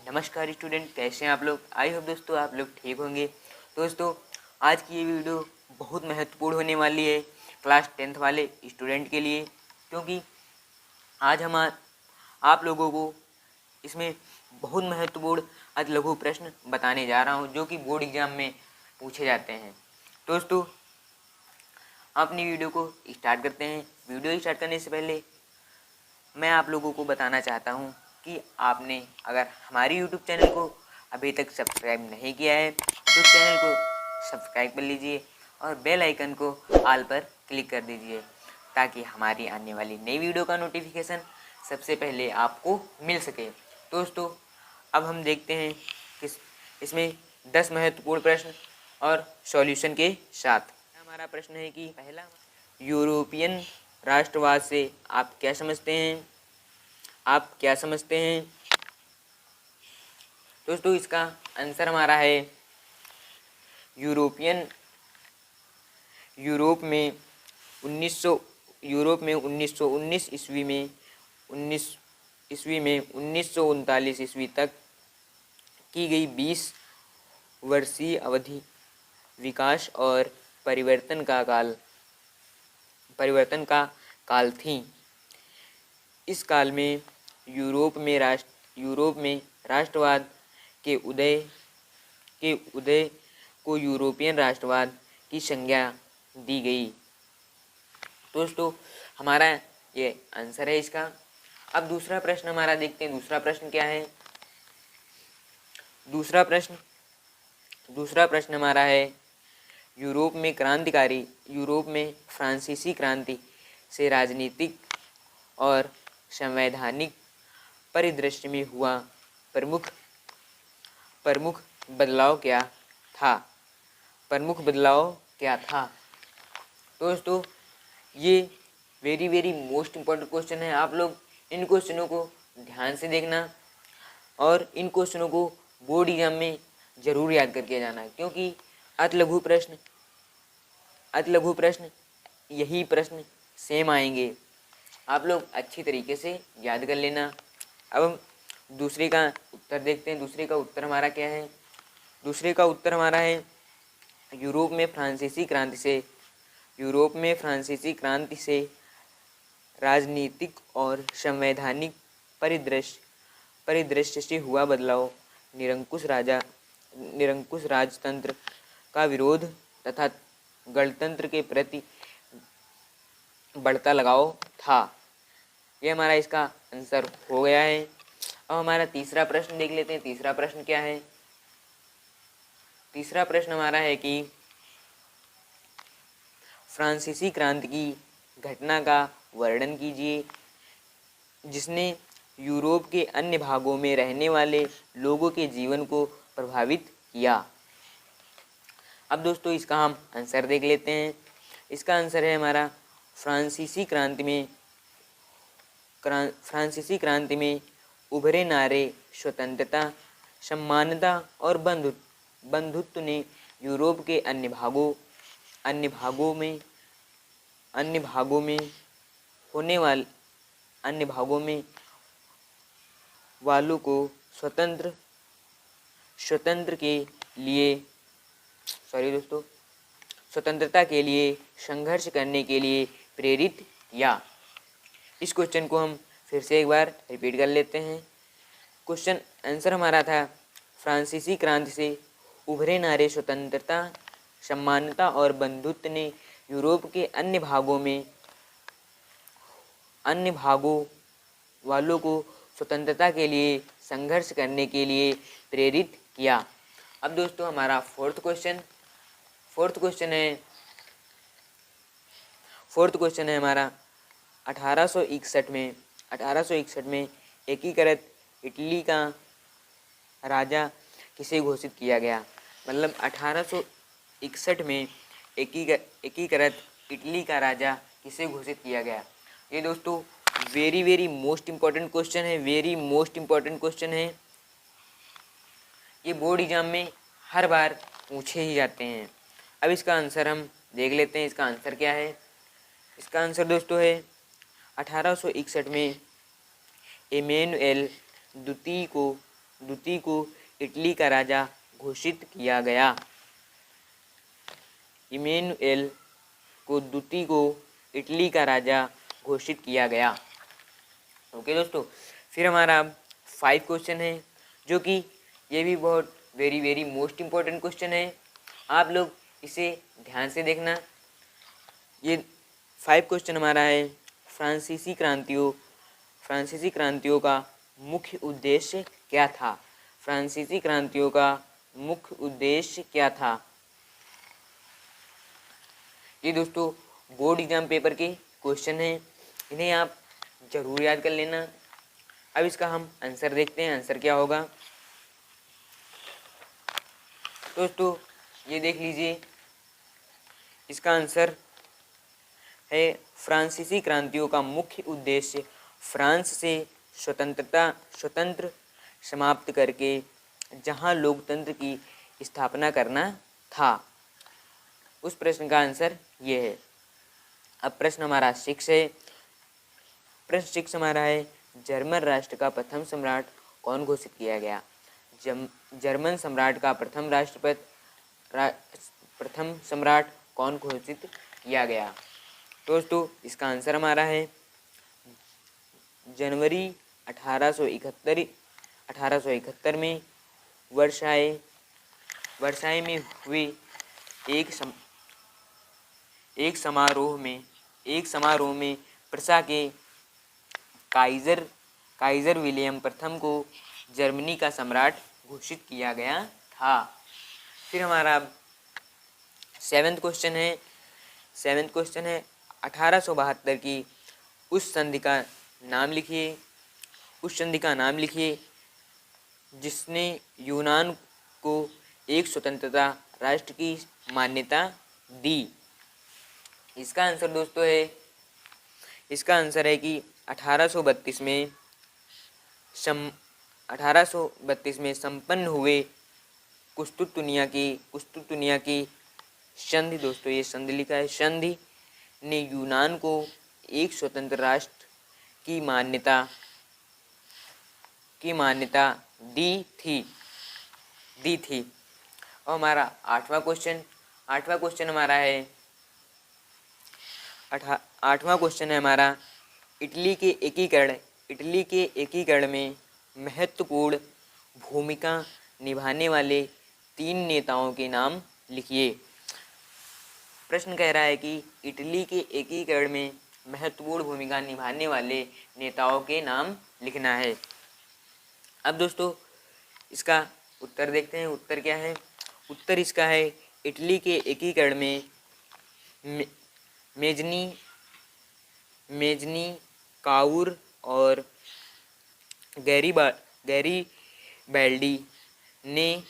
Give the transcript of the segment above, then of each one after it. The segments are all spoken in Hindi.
नमस्कार स्टूडेंट, कैसे हैं आप लोग। आई होप दोस्तों आप लोग ठीक होंगे। दोस्तों आज की ये वीडियो बहुत महत्वपूर्ण होने वाली है क्लास 10th वाले स्टूडेंट के लिए, क्योंकि आज हम आप लोगों को इसमें बहुत महत्वपूर्ण अति लघु प्रश्न बताने जा रहा हूँ जो कि बोर्ड एग्जाम में पूछे जाते हैं। दोस्तों अपनी वीडियो को स्टार्ट करते हैं। वीडियो स्टार्ट करने से पहले मैं आप लोगों को बताना चाहता हूँ कि आपने अगर हमारी यूट्यूब चैनल को अभी तक सब्सक्राइब नहीं किया है तो चैनल को सब्सक्राइब कर लीजिए और बेल आइकन को ऑल पर क्लिक कर दीजिए ताकि हमारी आने वाली नई वीडियो का नोटिफिकेशन सबसे पहले आपको मिल सके। दोस्तों अब हम देखते हैं कि इसमें 10 महत्वपूर्ण प्रश्न और सॉल्यूशन के साथ। हमारा प्रश्न है कि पहला, यूरोपियन राष्ट्रवाद से आप क्या समझते हैं? आप क्या समझते हैं? दोस्तों इसका आंसर हमारा है यूरोप में 1919 ईस्वी में 1939 ईस्वी तक की गई 20 वर्षीय अवधि विकास और परिवर्तन का काल थी। इस काल में यूरोप में राष्ट्रवाद के उदय को यूरोपियन राष्ट्रवाद की संज्ञा दी गई। दोस्तों हमारा ये आंसर है इसका। अब दूसरा प्रश्न हमारा देखते हैं। दूसरा प्रश्न क्या है? दूसरा प्रश्न हमारा है, यूरोप में फ्रांसीसी क्रांति से राजनीतिक और संवैधानिक परिदृश्य में हुआ प्रमुख बदलाव क्या था? दोस्तों ये वेरी मोस्ट इम्पोर्टेंट क्वेश्चन है। आप लोग इन क्वेश्चनों को ध्यान से देखना और इन क्वेश्चनों को बोर्ड एग्जाम में ज़रूर याद करके जाना, क्योंकि अति लघु प्रश्न यही प्रश्न सेम आएंगे। आप लोग अच्छी तरीके से याद कर लेना। अब हम दूसरे का उत्तर देखते हैं। दूसरे का उत्तर हमारा क्या है? दूसरे का उत्तर हमारा है, यूरोप में फ्रांसीसी क्रांति से राजनीतिक और संवैधानिक परिदृश्य से हुआ बदलाव निरंकुश राजतंत्र का विरोध तथा गणतंत्र के प्रति बढ़ता लगाव था। ये हमारा इसका आंसर हो गया है। अब हमारा तीसरा प्रश्न देख लेते हैं। तीसरा प्रश्न क्या है? तीसरा प्रश्न हमारा है कि फ्रांसीसी क्रांति की घटना का वर्णन कीजिए जिसने यूरोप के अन्य भागों में रहने वाले लोगों के जीवन को प्रभावित किया। अब दोस्तों इसका हम आंसर देख लेते हैं। इसका आंसर है हमारा, फ्रांसीसी क्रांति में उभरे नारे स्वतंत्रता, समानता और बंधुत्व ने यूरोप के अन्य भागों में वालों को स्वतंत्रता के लिए संघर्ष करने के लिए प्रेरित किया। इस क्वेश्चन को हम फिर से एक बार रिपीट कर लेते हैं। क्वेश्चन आंसर हमारा था, फ्रांसीसी क्रांति से उभरे नारे स्वतंत्रता, समानता और बंधुत्व ने यूरोप के अन्य भागों वालों को स्वतंत्रता के लिए संघर्ष करने के लिए प्रेरित किया। अब दोस्तों हमारा फोर्थ क्वेश्चन है हमारा, 1861 में एकीकृत इटली का राजा किसे घोषित किया गया? मतलब 1861 में एकीकृत इटली का राजा किसे घोषित किया गया? ये दोस्तों वेरी मोस्ट इम्पोर्टेंट क्वेश्चन है। ये बोर्ड एग्जाम में हर बार पूछे ही जाते हैं। अब इसका आंसर हम देख लेते हैं। इसका आंसर क्या है? इसका आंसर दोस्तों है, 1861 में इमैनुएल द्वितीय को द्वितीय को इटली का राजा घोषित किया गया? इमैनुएल को द्वितीय को इटली का राजा घोषित किया गया। ओके दोस्तों, फिर हमारा 5 क्वेश्चन है, जो कि ये भी बहुत वेरी मोस्ट इम्पोर्टेंट क्वेश्चन है। आप लोग इसे ध्यान से देखना। ये 5 क्वेश्चन हमारा है, फ्रांसीसी क्रांतियों का मुख्य उद्देश्य क्या था? फ्रांसीसी क्रांतियों का मुख्य उद्देश्य क्या था? ये दोस्तों बोर्ड एग्जाम पेपर के क्वेश्चन हैं, इन्हें आप जरूर याद कर लेना। अब इसका हम आंसर देखते हैं, आंसर क्या होगा। दोस्तों ये देख लीजिए, इसका आंसर है फ्रांसीसी क्रांतियों का मुख्य उद्देश्य फ्रांस से स्वतंत्र समाप्त करके जहां लोकतंत्र की स्थापना करना था। उस प्रश्न का आंसर ये है। अब प्रश्न हमारा 6 है। प्रश्न 6 हमारा है, जर्मन राष्ट्र का प्रथम सम्राट कौन घोषित किया गया? जर्मन सम्राट का प्रथम सम्राट कौन घोषित किया गया? दोस्तों इसका आंसर हमारा है जनवरी 1871 में वर्साई में हुए एक समारोह में प्रसा के काइजर विलियम प्रथम को जर्मनी का सम्राट घोषित किया गया था। फिर हमारा 7th क्वेश्चन है। 1872 की उस संधि का नाम लिखिए जिसने यूनान को एक स्वतंत्रता राष्ट्र की मान्यता दी। इसका आंसर दोस्तों है, इसका आंसर है कि 1832 में संपन्न हुए कुस्तुतुनिया की संधि, दोस्तों ये संधि लिखा है, संधि ने यूनान को एक स्वतंत्र राष्ट्र की मान्यता दी थी। और हमारा 8वां क्वेश्चन हमारा है, 8वां क्वेश्चन है हमारा, इटली के एकीकरण में महत्वपूर्ण भूमिका निभाने वाले 3 नेताओं के नाम लिखिए। प्रश्न कह रहा है कि इटली के एकीकरण में महत्वपूर्ण भूमिका निभाने वाले नेताओं के नाम लिखना है। अब दोस्तों इसका उत्तर देखते हैं। उत्तर क्या है? उत्तर इसका है, इटली के एकीकरण में मेजनी काउर और गैरीबाल्डी ने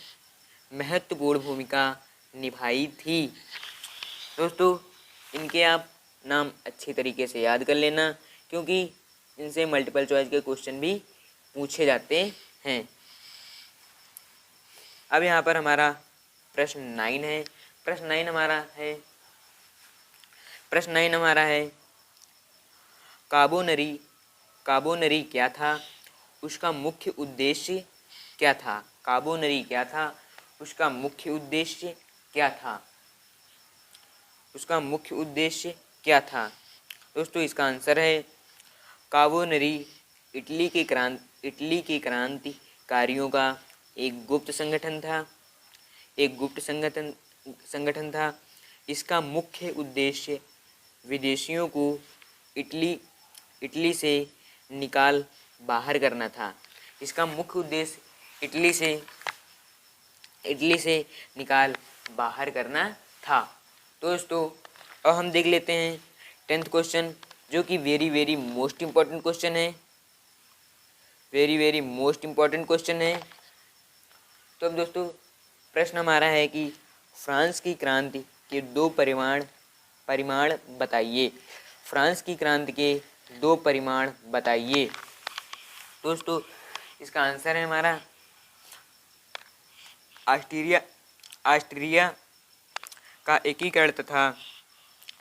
महत्वपूर्ण भूमिका निभाई थी। दोस्तों इनके आप नाम अच्छी तरीके से याद कर लेना, क्योंकि इनसे मल्टीपल चॉइस के क्वेश्चन भी पूछे जाते हैं। अब यहाँ पर हमारा प्रश्न 9 है। प्रश्न 9 हमारा है, काबोनरी क्या था? उसका मुख्य उद्देश्य क्या था? काबोनरी क्या था? उसका मुख्य उद्देश्य क्या था? उसका मुख्य उद्देश्य क्या था? दोस्तों इसका आंसर है, काबोनरी इटली के क्रांतिकारियों का एक गुप्त संगठन था। इसका मुख्य उद्देश्य विदेशियों को इटली से निकाल बाहर करना था। इसका मुख्य उद्देश्य इटली से निकाल बाहर करना था। दोस्तों अब हम देख लेते हैं 10th क्वेश्चन, जो कि वेरी मोस्ट इम्पॉर्टेंट क्वेश्चन है। वेरी मोस्ट इम्पॉर्टेंट क्वेश्चन है। तो अब दोस्तों प्रश्न हमारा है कि फ्रांस की क्रांति के 2 परिमाण बताइए। फ्रांस की क्रांति के 2 परिमाण बताइए। दोस्तों इसका आंसर है हमारा, ऑस्ट्रिया का एकीकरण तथा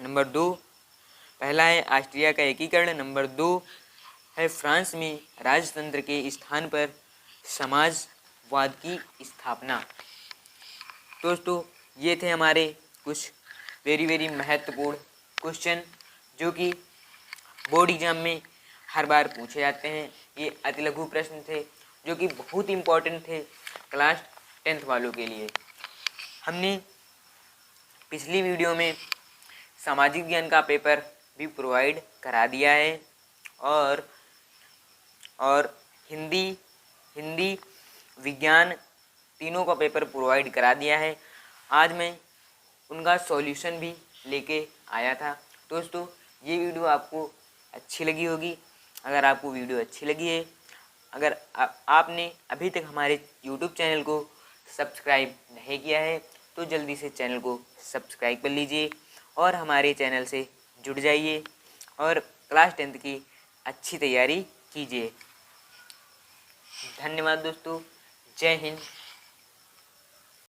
नंबर 2, पहला है ऑस्ट्रिया का एकीकरण, नंबर 2 है फ्रांस में राजतंत्र के स्थान पर वाद की स्थापना। दोस्तों ये थे हमारे कुछ वेरी महत्वपूर्ण क्वेश्चन जो कि बोर्ड एग्जाम में हर बार पूछे जाते हैं। ये अति लघु प्रश्न थे जो कि बहुत इम्पोर्टेंट थे क्लास 10th वालों के लिए। हमने पिछली वीडियो में सामाजिक ज्ञान का पेपर भी प्रोवाइड करा दिया है और हिंदी विज्ञान तीनों का पेपर प्रोवाइड करा दिया है। आज मैं उनका सॉल्यूशन भी लेके आया था। दोस्तों ये वीडियो आपको अच्छी लगी होगी। अगर आपको वीडियो अच्छी लगी है, अगर आपने अभी तक हमारे YouTube चैनल को सब्सक्राइब नहीं किया है तो जल्दी से चैनल को सब्सक्राइब कर लीजिए और हमारे चैनल से जुड़ जाइए और क्लास 10th की अच्छी तैयारी कीजिए। धन्यवाद दोस्तों। जय हिंद,